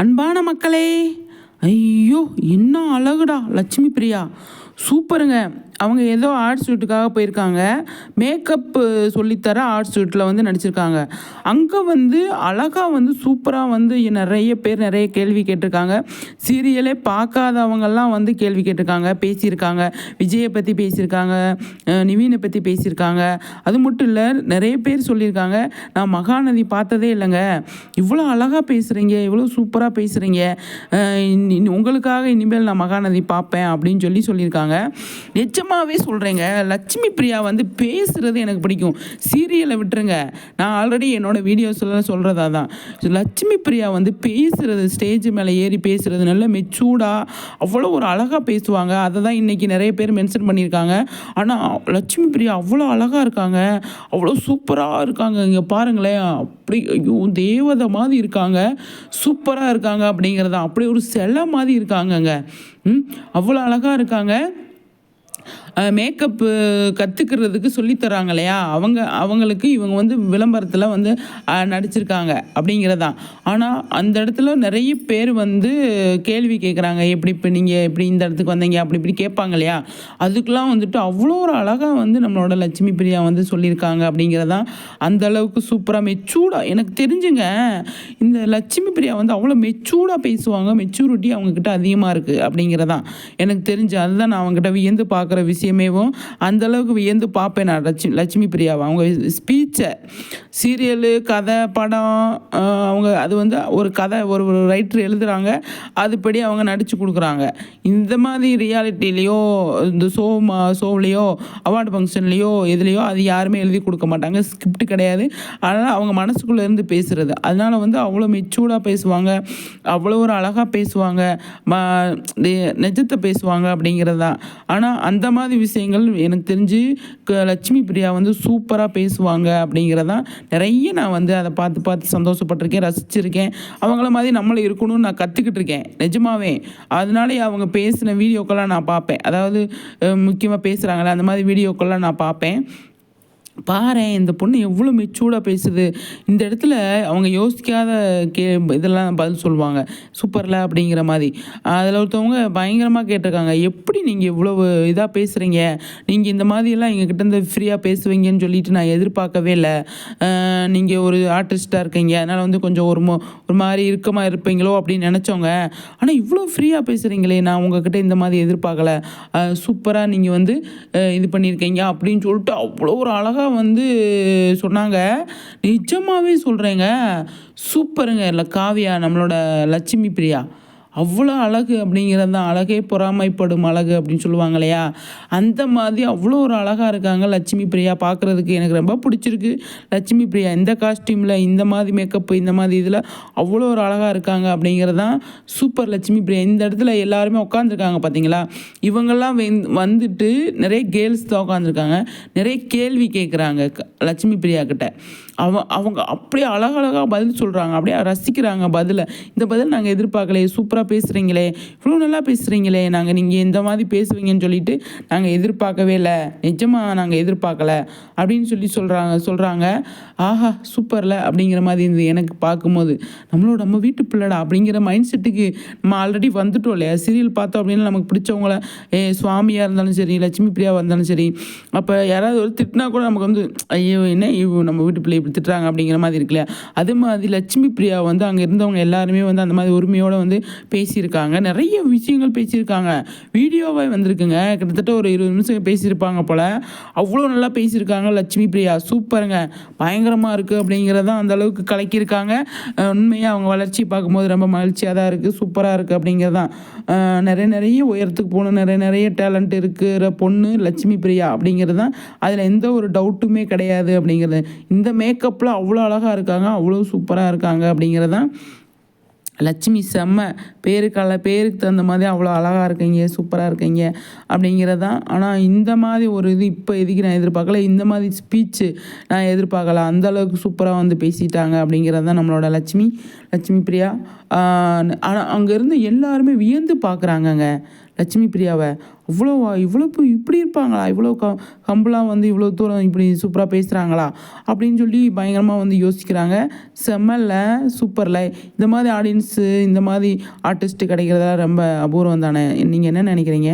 அன்பான மக்களே, ஐயோ என்ன அழகுடா லட்சுமி பிரியா, சூப்பருங்க. அவங்க ஏதோ ஆர்ட் ஷூட்டுக்காக போயிருக்காங்க. மேக்கப்பு சொல்லித்தர ஆர்ட் ஷூட்டில் வந்து நடிச்சிருக்காங்க. அங்கே வந்து அழகாக வந்து சூப்பராக வந்து நிறைய பேர் நிறைய கேள்வி கேட்டிருக்காங்க. சீரியலே பார்க்காதவங்கெல்லாம் வந்து கேள்வி கேட்டிருக்காங்க, பேசியிருக்காங்க. விஜயை பற்றி பேசியிருக்காங்க, நிவீனை பற்றி பேசியிருக்காங்க. அது மட்டும் இல்லை, நிறைய பேர் சொல்லியிருக்காங்க, நான் மகாநதி பார்த்ததே இல்லைங்க, இவ்வளோ அழகாக பேசுகிறீங்க, இவ்வளோ சூப்பராக பேசுகிறீங்க, உங்களுக்காக இனிமேல் நான் மகாநதி பார்ப்பேன் அப்படின்னு சொல்லியிருக்காங்க. நிஜமாகவே சொல்கிறேங்க, லட்சுமி பிரியா வந்து பேசுகிறது எனக்கு பிடிக்கும். சீரியலை விட்டுருங்க, நான் ஆல்ரெடி என்னோடய வீடியோஸ்லாம் சொல்கிறதா தான். லட்சுமி பிரியா வந்து பேசுகிறது, ஸ்டேஜ் மேலே ஏறி பேசுகிறது நல்ல மெச்சூர்டாக அவ்வளோ ஒரு அழகாக பேசுவாங்க. அதை தான் இன்றைக்கி நிறைய பேர் மென்ஷன் பண்ணியிருக்காங்க. ஆனால் லட்சுமி பிரியா அவ்வளோ அழகாக இருக்காங்க, அவ்வளோ சூப்பராக இருக்காங்க. இங்கே பாருங்களேன், அப்படி ஐயோ தேவதை மாதிரி இருக்காங்க, சூப்பராக இருக்காங்க அப்படிங்கிறதான். அப்படி ஒரு சிலை மாதிரி இருக்காங்கங்க, அவ்வளோ அழகாக இருக்காங்க. மேக்கப்பு கற்றுக்கிறதுக்கு சொல்லித்தராங்க இல்லையா, அவங்களுக்கு இவங்க வந்து விளம்பரத்தில் வந்து நடிச்சிருக்காங்க அப்படிங்கிறதான். ஆனால் அந்த இடத்துல நிறைய பேர் வந்து கேள்வி கேட்குறாங்க, இப்போ நீங்கள் எப்படி இந்த இடத்துக்கு வந்தீங்க அப்படி இப்படி கேட்பாங்க இல்லையா. அதுக்கெலாம் வந்துட்டு அவ்வளோ ஒரு அழகாக வந்து நம்மளோட லட்சுமி பிரியா வந்து சொல்லியிருக்காங்க அப்படிங்கிறதான். அந்தளவுக்கு சூப்பராக மெச்சூர்டாக எனக்கு தெரிஞ்சுங்க. இந்த லட்சுமி பிரியா வந்து அவ்வளோ மெச்சூர்டாக பேசுவாங்க, மெச்சூரிட்டி அவங்கக்கிட்ட அதிகமாக இருக்குது அப்படிங்கிறதான் எனக்கு தெரிஞ்சு. அதுதான் நான் அவங்ககிட்ட வியந்து பார்க்குற விஷயமேவும். அந்தளவுக்கு வியந்து பார்ப்பேன் நான் லட்சுமி பிரியாவை. அவங்க ஸ்பீச்சை, சீரியலு, கதை, படம், அவங்க அது வந்து ஒரு கதை ஒரு ரைட்டர் எழுதுகிறாங்க, அதுபடி அவங்க நடித்து கொடுக்குறாங்க. இந்த மாதிரி ரியாலிட்டிலேயோ இந்த ஷோவிலையோ அவார்டு ஃபங்க்ஷன்லேயோ எதுலேயோ அது யாருமே எழுதி கொடுக்க மாட்டாங்க, ஸ்கிரிப்ட் கிடையாது. அதனால் அவங்க மனசுக்குள்ளே இருந்து பேசுகிறது. அதனால் வந்து அவ்வளோ மெச்சூர்டாக பேசுவாங்க, அவ்வளோ ஒரு அழகாக பேசுவாங்க, நிஜத்தை பேசுவாங்க அப்படிங்கிறது தான். ஆனால் அந்த மாதிரி விஷயங்கள் எனக்கு தெரிஞ்சு லட்சுமி பிரியா வந்து சூப்பராக பேசுவாங்க அப்படிங்கிறதான். நிறைய நான் வந்து அதை பார்த்து சந்தோஷப்பட்டிருக்கேன், ரசிச்சிருக்கேன். அவங்கள மாதிரி நம்மளும் இருக்கணும்னு நான் கற்றுக்கிட்டு இருக்கேன் நிஜமாவே. அதனாலே அவங்க பேசின வீடியோக்கெல்லாம் நான் பார்ப்பேன். அதாவது முக்கியமாக பேசுகிறாங்களே அந்த மாதிரி வீடியோக்கெல்லாம் நான் பார்ப்பேன். பாரேன், இந்த பொண்ணு எவ்வளோ மெச்சூர்டாக பேசுது. இந்த இடத்துல அவங்க யோசிக்காத இதெல்லாம் பதில் சொல்லுவாங்க, சூப்பரில் அப்படிங்கிற மாதிரி. அதில் ஒருத்தவங்க பயங்கரமாக கேட்டிருக்காங்க, எப்படி நீங்கள் இவ்வளோ இதாக பேசுகிறீங்க, நீங்கள் இந்த மாதிரியெல்லாம் எங்ககிட்ட ஃப்ரீயாக பேசுவீங்கன்னு சொல்லிட்டு நான் எதிர்பார்க்கவே இல்லை. நீங்கள் ஒரு ஆர்டிஸ்ட்டாக இருக்கீங்க, அதனால் வந்து கொஞ்சம் ஒரு மாதிரி இறுக்கமாக இருப்பீங்களோ அப்படின்னு நினச்சோங்க. ஆனால் இவ்வளோ ஃப்ரீயாக பேசுகிறீங்களே, நான் உங்ககிட்ட இந்த மாதிரி எதிர்பார்க்கல, சூப்பராக நீங்கள் வந்து இது பண்ணியிருக்கீங்க அப்படின்னு சொல்லிட்டு அவ்வளோ ஒரு அழகாக வந்து சொன்னாங்க. நிஜமாவே சொல்கிறேங்க, சூப்பருங்க. இல்லை காவியா, நம்மளோட லட்சுமி பிரியா அவ்வளோ அழகு அப்படிங்கிறது தான். அழகே பொறாமைப்படும் அழகு அப்படின்னு சொல்லுவாங்க இல்லையா, அந்த மாதிரி அவ்வளோ ஒரு அழகாக இருக்காங்க லட்சுமி பிரியா. பார்க்குறதுக்கு எனக்கு ரொம்ப பிடிச்சிருக்கு லட்சுமி பிரியா. இந்த காஸ்டியூமில், இந்த மாதிரி மேக்கப்பு, இந்த மாதிரி இதில் அவ்வளோ ஒரு அழகாக இருக்காங்க அப்படிங்கிறது தான். சூப்பர் லட்சுமி பிரியா. இந்த இடத்துல எல்லாருமே உட்காந்துருக்காங்க பார்த்தீங்களா, இவங்கெல்லாம் வந்துட்டு நிறைய கேர்ள்ஸ் தான் உட்காந்துருக்காங்க, நிறைய கேள்வி கேட்குறாங்க லட்சுமி பிரியா கிட்ட. அவங்க அப்படியே அழகழகாக பதில் சொல்கிறாங்க, அப்படியே ரசிக்கிறாங்க பதிலை. இந்த பதில் நாங்கள் எதிர்பார்க்கலையே, சூப்பராக பேசுகிறீங்களே, இவ்வளோ நல்லா பேசுகிறீங்களே, நீங்கள் இந்த மாதிரி பேசுவீங்கன்னு சொல்லிட்டு நாங்கள் எதிர்பார்க்கவே இல்லை, நிஜமாக நாங்கள் எதிர்பார்க்கல அப்படின்னு சொல்கிறாங்க. ஆஹா சூப்பரில் அப்படிங்கிற மாதிரி இருந்தது எனக்கு பார்க்கும்போது. நம்ம வீட்டு பிள்ளைடா அப்படிங்கிற மைண்ட் செட்டுக்கு நம்ம ஆல்ரெடி வந்துட்டோம் இல்லையா. சீரியல் பார்த்தோம் அப்படின்னா நமக்கு பிடிச்சவங்கள சுவாமியாக இருந்தாலும் சரி, லட்சுமி பிரியாவாக இருந்தாலும் சரி, அப்போ யாராவது ஒரு திட்டினா கூட நமக்கு வந்து ஐயோ என்ன நம்ம வீட்டு பிள்ளை இப்படி திட்டுறாங்க அப்படிங்கிற மாதிரி இருக்கு இல்லையா. அது மாதிரி லட்சுமி பிரியா வந்து அங்கே இருந்தவங்க எல்லாருமே வந்து அந்த மாதிரி உரிமையோடு வந்து பேசியிருக்காங்க, நிறைய விஷயங்கள் பேசியிருக்காங்க. வீடியோவே வந்திருக்குங்க, கிட்டத்தட்ட ஒரு 20 நிமிஷம் பேசியிருப்பாங்க போல். அவ்வளோ நல்லா பேசியிருக்காங்க லட்சுமி பிரியா. சூப்பருங்க, பயங்கரமாக இருக்குது அப்படிங்கிறதான். அந்த அளவுக்கு கலக்கியிருக்காங்க. உண்மையாக அவங்க வளர்ச்சி பார்க்கும்போது ரொம்ப மகிழ்ச்சியாக தான் இருக்குது, சூப்பராக இருக்குது அப்படிங்கிறதான். நிறைய உயரத்துக்கு போகணும், நிறைய டேலண்ட் இருக்கிற பொண்ணு லட்சுமி பிரியா அப்படிங்கிறது தான். அதில் எந்த ஒரு டவுட்டுமே கிடையாது அப்படிங்கிறது. இந்த மேக்கப்பில் அவ்வளோ அழகாக இருக்காங்க, அவ்வளோ சூப்பராக இருக்காங்க அப்படிங்கிறதான். லட்சுமி செம்ம, பேருக்கு தகுந்த மாதிரி அவ்வளோ அழகாக இருக்கீங்க, சூப்பராக இருக்கீங்க அப்படிங்கிறது தான். ஆனால் இந்த மாதிரி ஒரு இது இப்போ எதுக்கு நான் எதிர்பார்க்கல, இந்த மாதிரி ஸ்பீச்சு நான் எதிர்பார்க்கல. அந்தளவுக்கு சூப்பராக வந்து பேசிட்டாங்க அப்படிங்கிறது தான் நம்மளோட லட்சுமி பிரியா. ஆனால் அங்கேருந்து எல்லாருமே வியந்து பார்க்குறாங்கங்க லட்சுமி பிரியாவை இவ்வளோ இப்படி இருப்பாங்களா, இவ்வளோ ஹம்பிளாக வந்து இவ்வளோ தூரம் இப்படி சூப்பராக பேசுகிறாங்களா அப்படின்னு சொல்லி பயங்கரமாக வந்து யோசிக்கிறாங்க. செம்மல்ல, சூப்பரில். இந்த மாதிரி ஆடியன்ஸு, இந்த மாதிரி ஆர்டிஸ்ட்டு கிடைக்கிறதெல்லாம் ரொம்ப அபூர்வம் தானே. நீங்கள் என்ன நினைக்கிறீங்க?